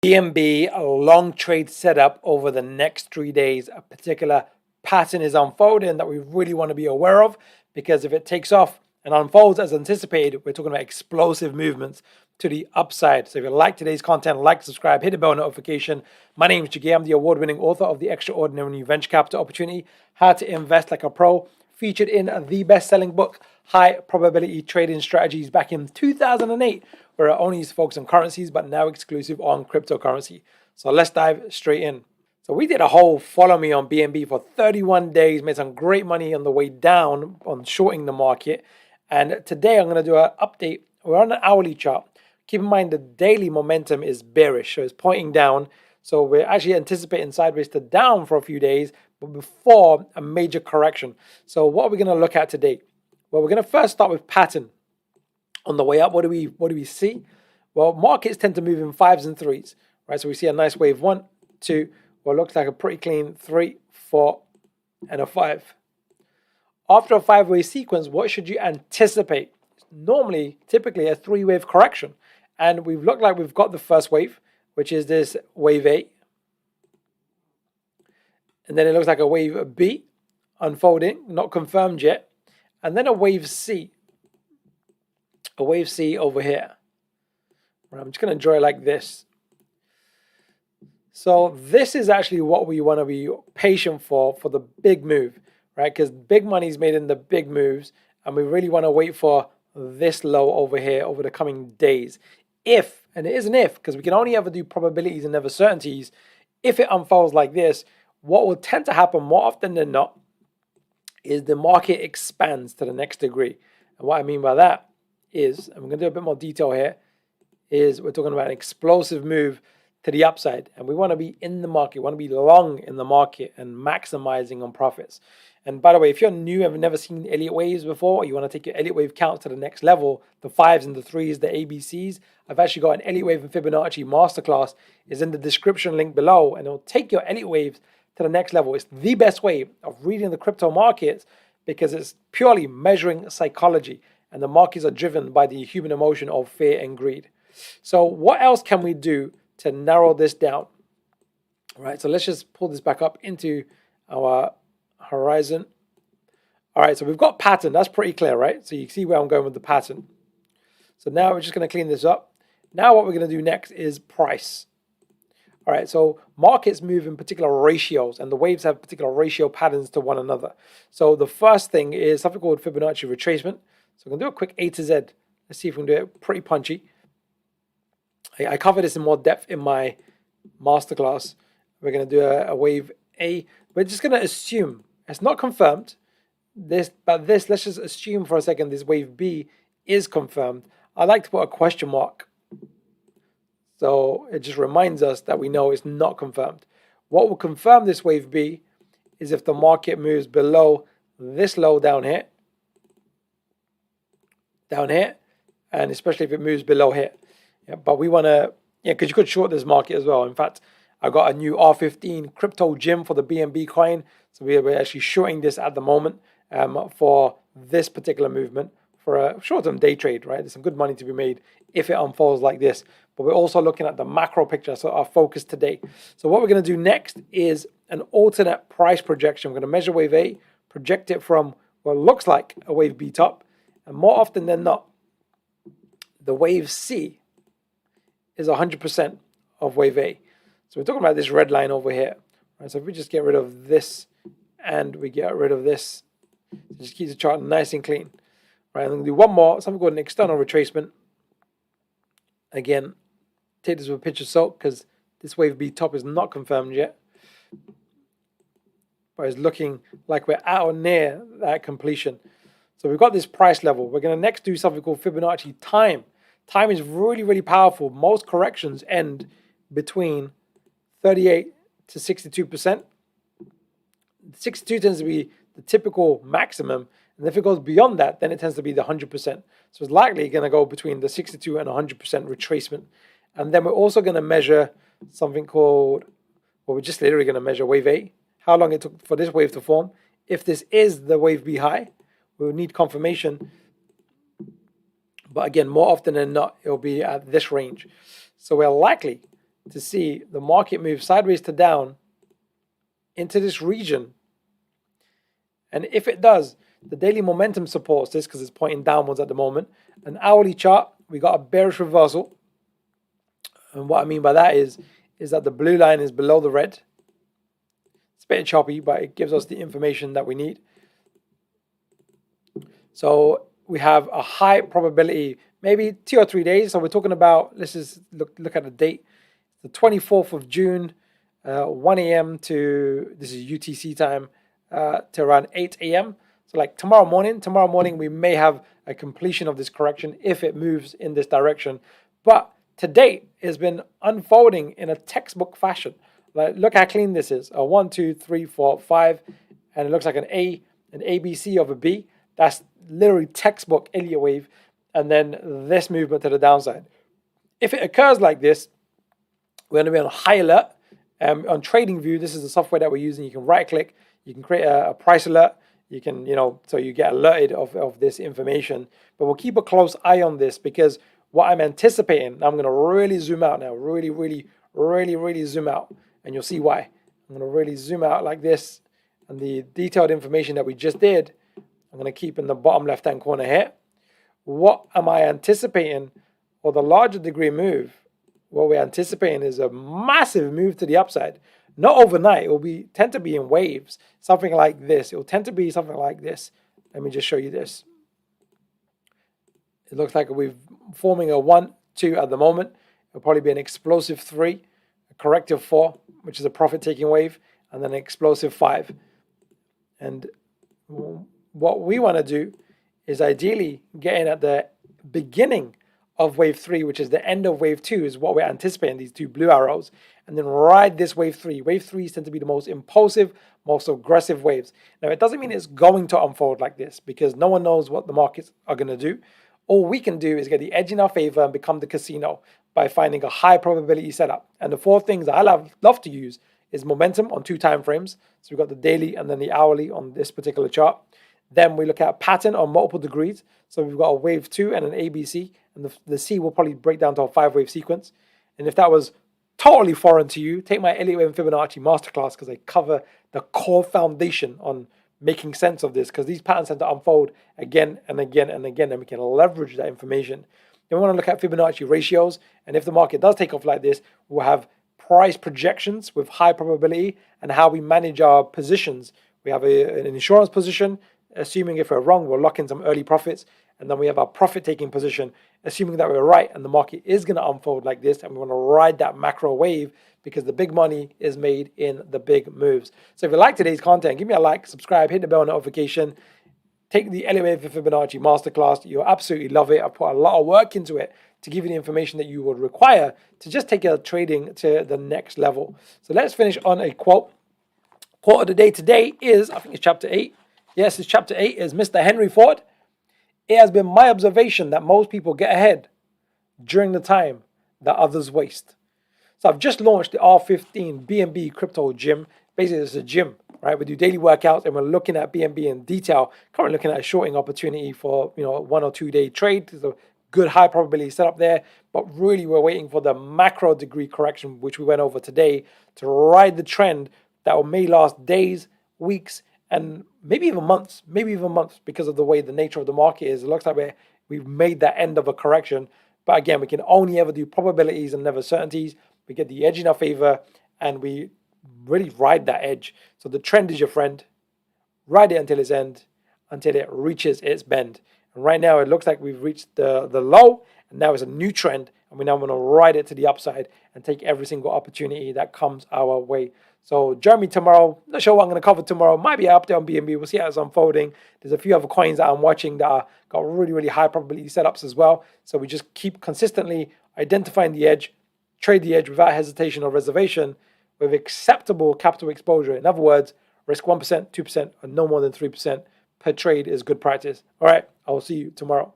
BNB, a long trade setup over the next 3 days. A particular pattern is unfolding that we really want to be aware of, because if it takes off and unfolds as anticipated, we're talking about explosive movements to the upside. So if you like today's content, like, subscribe, hit the bell notification. My name is Jiggy. I'm the award-winning author of The Extraordinary New Venture Capital Opportunity, How to Invest Like a Pro, featured in the best-selling book, High Probability Trading Strategies, back in 2008, where I only used to focus on currencies, but now exclusive on cryptocurrency. So let's dive straight in. So we did a whole follow me on BNB for 31 days, made some great money on the way down on shorting the market. And today I'm going to do an update. We're on an hourly chart. Keep in mind the daily momentum is bearish, so it's pointing down. So we're actually anticipating sideways to down for a few days, but before a major correction. So what are we going to look at today? Well, we're going to first start with pattern. On the way up, what do we see? Well, markets tend to move in 5s and 3s, right? So we see a nice wave 1, 2, what looks like a pretty clean 3, 4, and a 5. After a 5-wave sequence, what should you anticipate? Normally, typically a 3-wave correction. And we've looked like we've got the first wave, which is this wave A. And then it looks like a wave B unfolding, not confirmed yet. And then a wave C. A wave C over here. Right, I'm just going to draw it like this. So this is actually what we want to be patient for the big move, right? Because big money is made in the big moves, and we really want to wait for this low over here over the coming days. If, and it is an if, because we can only ever do probabilities and never certainties, if it unfolds like this, what will tend to happen more often than not is the market expands to the next degree. And what I mean by that is, and we're going to do a bit more detail here, is we're talking about an explosive move to the upside. And we want to be in the market, we want to be long in the market and maximizing on profits. And by the way, if you're new and have never seen Elliott waves before, or you want to take your Elliott wave count to the next level, the 5s and the 3s, the ABCs, I've actually got an Elliott wave and Fibonacci masterclass. Is in the description link below, and it'll take your Elliott waves to the next level. It's the best way of reading the crypto markets, because it's purely measuring psychology, and the markets are driven by the human emotion of fear and greed. So what else can we do to narrow this down? All right, so let's just pull this back up into our horizon. All right, so we've got pattern. That's pretty clear, right? So you see where I'm going with the pattern. So now we're just going to clean this up. Now what we're going to do next is price. All right, so markets move in particular ratios, and the waves have particular ratio patterns to one another. So the first thing is something called Fibonacci retracement. So we're going to do a quick A to Z. Let's see if we can do it pretty punchy. I cover this in more depth in my masterclass. We're going to do a wave A. We're just going to assume, it's not confirmed, let's just assume for a second this wave B is confirmed. I like to put a question mark. So it just reminds us that we know it's not confirmed. What will confirm this wave B is if the market moves below this low down here, and especially if it moves below here. Yeah, but we want to, because you could short this market as well. In fact, I got a new R15 crypto gem for the BNB coin. So we're actually shorting this at the moment for this particular movement for a short-term day trade, right? There's some good money to be made if it unfolds like this. But we're also looking at the macro picture, so our focus today. So what we're going to do next is an alternate price projection. We're going to measure wave A, project it from what looks like a wave B top, and more often than not, the wave C is 100% of wave A. So we're talking about this red line over here. Right? So if we just get rid of this and we get rid of this, it just keeps the chart nice and clean. Right, I'm going to do one more, something called an external retracement. Again, take this with a pinch of salt, because this wave B top is not confirmed yet. But it's looking like we're at or near that completion. So we've got this price level. We're going to next do something called Fibonacci time. Time is really, really powerful. Most corrections end between 38 to 62%. 62 tends to be the typical maximum. And if it goes beyond that, then it tends to be the 100%. So it's likely going to go between the 62 and 100% retracement. And then we're also going to measure something called, well, we're just literally going to measure wave A, how long it took for this wave to form. If this is the wave B high, we will need confirmation. But again, more often than not, it will be at this range. So we're likely to see the market move sideways to down into this region. And if it does, the daily momentum supports this because it's pointing downwards at the moment. An hourly chart, we got a bearish reversal. And what I mean by that is that the blue line is below the red. It's a bit choppy, but it gives us the information that we need. So we have a high probability, maybe 2 or 3 days. So we're talking about, let's just look at the date. The 24th of June, 1 a.m. to, this is UTC time, to around 8 a.m. So like tomorrow morning, we may have a completion of this correction if it moves in this direction. But to date, it's been unfolding in a textbook fashion. Like, look how clean this is. A 1, 2, 3, 4, 5, and it looks like an A, an ABC of a B. That's literally textbook Elliott wave, and then this movement to the downside. If it occurs like this, we're going to be on high alert. On TradingView, this is the software that we're using. You can right click, you can create a price alert. You can, so you get alerted of this information. But we'll keep a close eye on this because what I'm anticipating, I'm going to really zoom out now, really zoom out, and you'll see why. I'm going to really zoom out like this, and the detailed information that we just did, I'm going to keep in the bottom left-hand corner here. What am I anticipating? Or the larger degree move, what we're anticipating is a massive move to the upside. Not overnight, it will tend to be in waves, something like this. It will tend to be something like this. Let me just show you this. It looks like we're forming a 1, 2 at the moment. It'll probably be an explosive 3, a corrective 4, which is a profit-taking wave, and then an explosive 5. And what we want to do is ideally get in at the beginning of wave 3, which is the end of wave 2, is what we're anticipating, these 2 blue arrows, and then ride this wave 3. Wave 3s tend to be the most impulsive, most aggressive waves. Now, it doesn't mean it's going to unfold like this because no one knows what the markets are going to do. All we can do is get the edge in our favor and become the casino by finding a high probability setup. And the 4 things that I love to use is momentum on 2 time frames. So we've got the daily and then the hourly on this particular chart. Then we look at pattern on multiple degrees. So we've got a wave 2 and an ABC, and the C will probably break down to a 5-wave sequence. And if that was totally foreign to you, take my Elliott Wave and Fibonacci Masterclass because I cover the core foundation on making sense of this because these patterns tend to unfold again and again and again, and we can leverage that information. Then we want to look at Fibonacci ratios, and if the market does take off like this, we'll have price projections with high probability and how we manage our positions. We have an insurance position, assuming if we're wrong, we'll lock in some early profits. And then we have our profit-taking position, assuming that we're right and the market is going to unfold like this, and we want to ride that macro wave because the big money is made in the big moves. So if you like today's content, give me a like, subscribe, hit the bell notification, take the Elliott Wave and Fibonacci Masterclass. You'll absolutely love it. I put a lot of work into it to give you the information that you would require to just take your trading to the next level. So let's finish on a quote. Quote of the day today is, I think it's chapter 8. Yes, it's chapter 8, is Mr. Henry Ford. It has been my observation that most people get ahead during the time that others waste. So I've just launched the R15 BNB crypto gym. Basically, it's a gym, right? We do daily workouts and we're looking at BNB in detail. Currently looking at a shorting opportunity for 1 or 2 day trade. There's a good high probability setup there, but really we're waiting for the macro degree correction, which we went over today, to ride the trend that may last days, weeks, and maybe even months, because of the way the nature of the market is. It looks like we've made that end of a correction. But again, we can only ever do probabilities and never certainties. We get the edge in our favor and we really ride that edge. So the trend is your friend. Ride it until its end, until it reaches its bend. And right now it looks like we've reached the low, and now it's a new trend, and we now want to ride it to the upside and take every single opportunity that comes our way. So join me tomorrow. Not sure what I'm going to cover tomorrow. Might be an update on BNB. We'll see how it's unfolding. There's a few other coins that I'm watching that are got really high probability setups as well. So we just keep consistently identifying the edge, trade the edge without hesitation or reservation with acceptable capital exposure. In other words, risk 1%, 2%, and no more than 3% per trade is good practice. All right, I will see you tomorrow.